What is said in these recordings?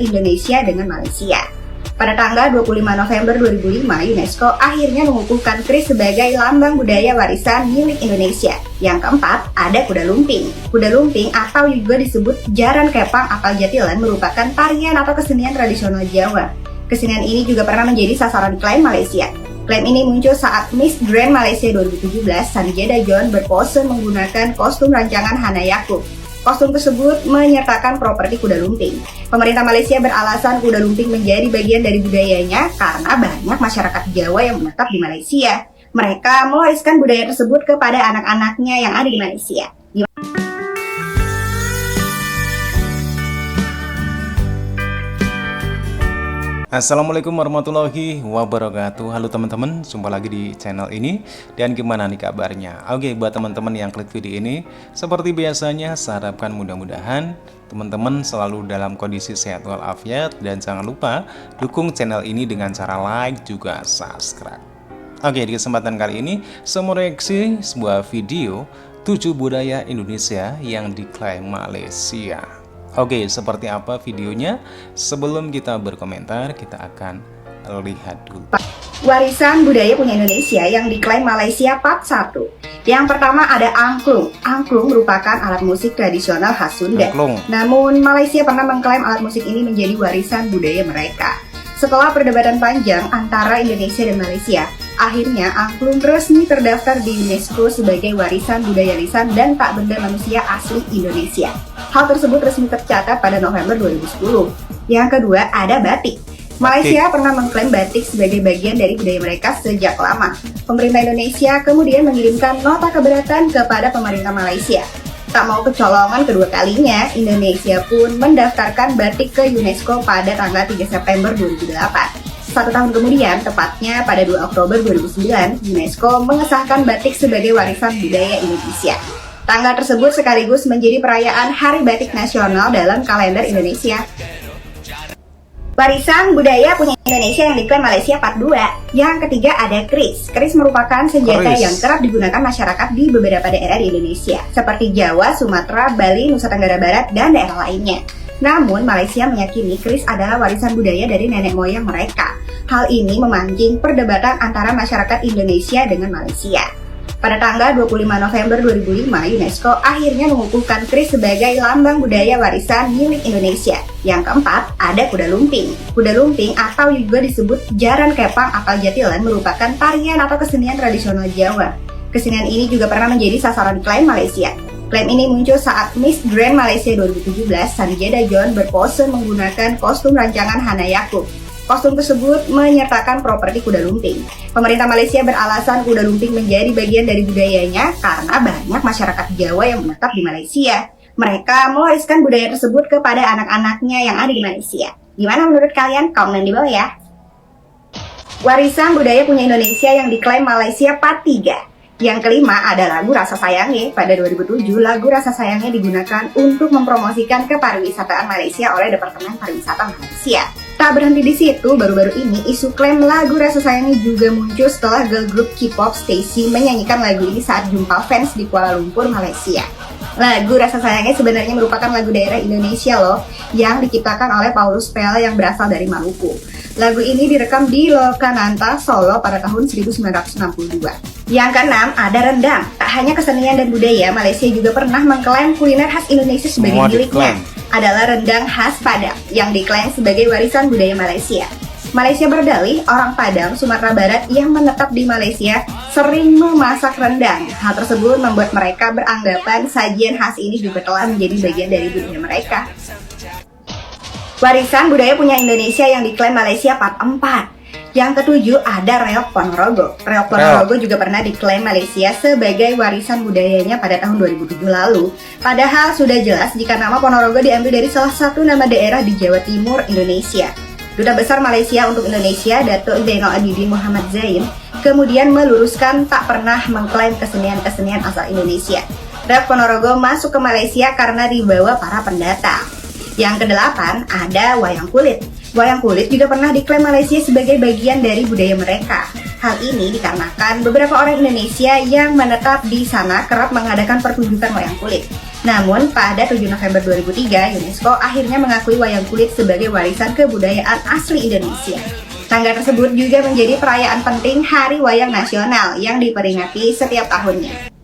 Indonesia dengan Malaysia. Pada tanggal 25 November 2005, UNESCO akhirnya mengukuhkan keris sebagai lambang budaya warisan milik Indonesia. Yang keempat, ada kuda lumping. Kuda lumping atau juga disebut jaran kepang atau jatilan merupakan tarian atau kesenian tradisional Jawa. Kesenian ini juga pernah menjadi sasaran klaim Malaysia. Klaim ini muncul saat Miss Grand Malaysia 2017, Sanijeda John berpose menggunakan kostum rancangan Hana Yaakob. Kostum tersebut menyertakan properti kuda lumping. Pemerintah Malaysia beralasan kuda lumping menjadi bagian dari budayanya karena banyak masyarakat Jawa yang menetap di Malaysia. Mereka mewariskan budaya tersebut kepada anak-anaknya yang ada di Malaysia. Assalamualaikum warahmatullahi wabarakatuh. Halo teman-teman, jumpa lagi di channel ini. Dan gimana nih kabarnya? Oke, buat teman-teman yang klik video ini, seperti biasanya saya harapkan mudah-mudahan teman-teman selalu dalam kondisi sehat walafiat. Dan jangan lupa dukung channel ini dengan cara like juga subscribe. Oke, di kesempatan kali ini saya mau reaksi sebuah video 7 budaya Indonesia yang diklaim Malaysia. Oke, seperti apa videonya? Sebelum kita berkomentar, kita akan lihat dulu. Warisan budaya punya Indonesia yang diklaim Malaysia part 1. Yang pertama ada angklung. Angklung merupakan alat musik tradisional khas Sunda. Namun Malaysia pernah mengklaim alat musik ini menjadi warisan budaya mereka. Setelah perdebatan panjang antara Indonesia dan Malaysia, akhirnya angklung resmi terdaftar di UNESCO sebagai warisan budaya lisan dan tak benda manusia asli Indonesia. Hal tersebut resmi tercatat pada November 2010. Yang kedua ada batik. Malaysia pernah mengklaim batik sebagai bagian dari budaya mereka sejak lama. Pemerintah Indonesia kemudian mengirimkan nota keberatan kepada pemerintah Malaysia. Tak mau kecolongan kedua kalinya, Indonesia pun mendaftarkan batik ke UNESCO pada tanggal 3 September 2008. 1 tahun kemudian, tepatnya pada 2 Oktober 2009, UNESCO mengesahkan batik sebagai warisan budaya Indonesia. Tanggal tersebut sekaligus menjadi perayaan Hari Batik Nasional dalam kalender Indonesia. Warisan budaya punya Indonesia yang diklaim Malaysia part 2. Yang ketiga ada keris. Keris merupakan senjata yang kerap digunakan masyarakat di beberapa daerah di Indonesia, seperti Jawa, Sumatera, Bali, Nusa Tenggara Barat, dan daerah lainnya. Namun, Malaysia meyakini keris adalah warisan budaya dari nenek moyang mereka. Hal ini memancing perdebatan antara masyarakat Indonesia dengan Malaysia. Pada tanggal 25 November 2005, UNESCO akhirnya mengukuhkan keris sebagai lambang budaya warisan milik Indonesia. Yang keempat, ada kuda lumping. Kuda lumping atau juga disebut jaran kepang atau jatilan merupakan tarian atau kesenian tradisional Jawa. Kesenian ini juga pernah menjadi sasaran klaim Malaysia. Klaim ini muncul saat Miss Grand Malaysia 2017, Sanijeda John berpose menggunakan kostum rancangan Hana Yaakob. Kostum tersebut menyertakan properti kuda lumping. Pemerintah Malaysia beralasan kuda lumping menjadi bagian dari budayanya karena banyak masyarakat Jawa yang menetap di Malaysia. Mereka mewariskan budaya tersebut kepada anak-anaknya yang ada di Malaysia. Gimana menurut kalian? Komen di bawah ya. Warisan budaya punya Indonesia yang diklaim Malaysia part 3. Yang kelima ada lagu Rasa Sayangnya. Pada 2007, lagu Rasa Sayangnya digunakan untuk mempromosikan kepariwisataan Malaysia oleh Departemen Pariwisata Malaysia. Tak berhenti di situ, baru-baru ini isu klaim lagu Rasa Sayangnya juga muncul setelah girl group K-pop Stacey menyanyikan lagu ini saat jumpa fans di Kuala Lumpur, Malaysia. Lagu Rasa Sayangnya sebenarnya merupakan lagu daerah Indonesia loh, yang diciptakan oleh Paulus Pel yang berasal dari Maluku. Lagu ini direkam di Lokananta, Solo pada tahun 1962. Yang keenam ada rendang. Tak hanya kesenian dan budaya, Malaysia juga pernah mengklaim kuliner khas Indonesia sebagai miliknya. Adalah rendang khas Padang yang diklaim sebagai warisan budaya Malaysia. Malaysia berdalih orang Padang, Sumatera Barat yang menetap di Malaysia sering memasak rendang. Hal tersebut membuat mereka beranggapan sajian khas ini juga telah menjadi bagian dari budaya mereka. Warisan budaya punya Indonesia yang diklaim Malaysia part 4. Yang ketujuh ada reok Ponorogo. Reok Ponorogo juga pernah diklaim Malaysia sebagai warisan budayanya pada tahun 2007 lalu. Padahal sudah jelas jika nama Ponorogo diambil dari salah satu nama daerah di Jawa Timur, Indonesia. Duta Besar Malaysia untuk Indonesia, Datuk Zainal Abidin Muhammad Zain, kemudian meluruskan tak pernah mengklaim kesenian-kesenian asal Indonesia. Reok Ponorogo masuk ke Malaysia karena dibawa para pendatang. Yang kedelapan ada wayang kulit. Wayang kulit juga pernah diklaim Malaysia sebagai bagian dari budaya mereka. Hal ini dikarenakan beberapa orang Indonesia yang menetap di sana kerap mengadakan pertunjukan wayang kulit. Namun, pada 7 November 2003, UNESCO akhirnya mengakui wayang kulit sebagai warisan kebudayaan asli Indonesia. Tanggal tersebut juga menjadi perayaan penting Hari Wayang Nasional yang diperingati setiap tahunnya.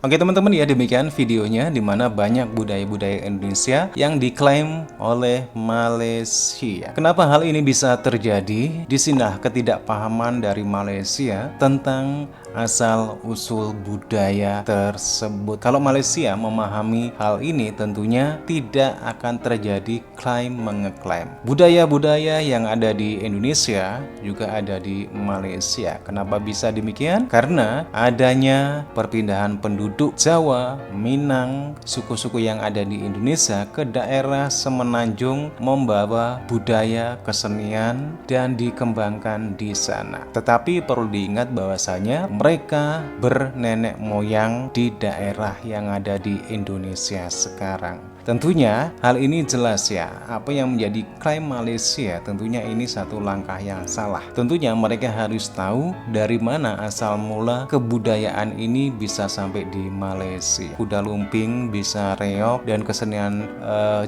Oke teman-teman, ya demikian videonya di mana banyak budaya-budaya Indonesia yang diklaim oleh Malaysia. Kenapa hal ini bisa terjadi? Disinilah ketidakpahaman dari Malaysia tentang asal-usul budaya tersebut. Kalau Malaysia memahami hal ini, tentunya tidak akan terjadi klaim-mengeklaim. Budaya-budaya yang ada di Indonesia juga ada di Malaysia. Kenapa bisa demikian? Karena adanya perpindahan penduduk Jawa, Minang, suku-suku yang ada di Indonesia ke daerah semenanjung membawa budaya, kesenian, dan dikembangkan di sana. Tetapi perlu diingat bahwasanya mereka bernenek moyang di daerah yang ada di Indonesia sekarang. Tentunya hal ini jelas ya, apa yang menjadi klaim Malaysia tentunya ini satu langkah yang salah. Tentunya mereka harus tahu dari mana asal mula kebudayaan ini bisa sampai di Malaysia. Kuda lumping, bisa reog, dan kesenian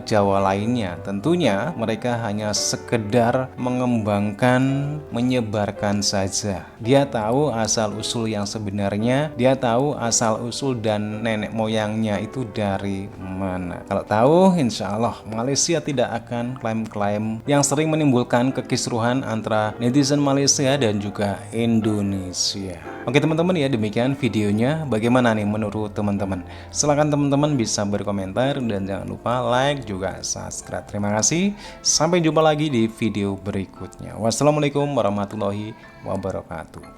Jawa lainnya. Tentunya mereka hanya sekedar mengembangkan, menyebarkan saja. Dia tahu asal usul yang sebenarnya, dia tahu asal usul dan nenek moyangnya itu dari mana. Kalau tahu, insya Allah Malaysia tidak akan klaim-klaim yang sering menimbulkan kekisruhan antara netizen Malaysia dan juga Indonesia. Oke teman-teman, ya demikian videonya. Bagaimana nih menurut teman-teman? Silahkan teman-teman bisa berkomentar dan jangan lupa like juga subscribe. Terima kasih. Sampai jumpa lagi di video berikutnya. Wassalamualaikum warahmatullahi wabarakatuh.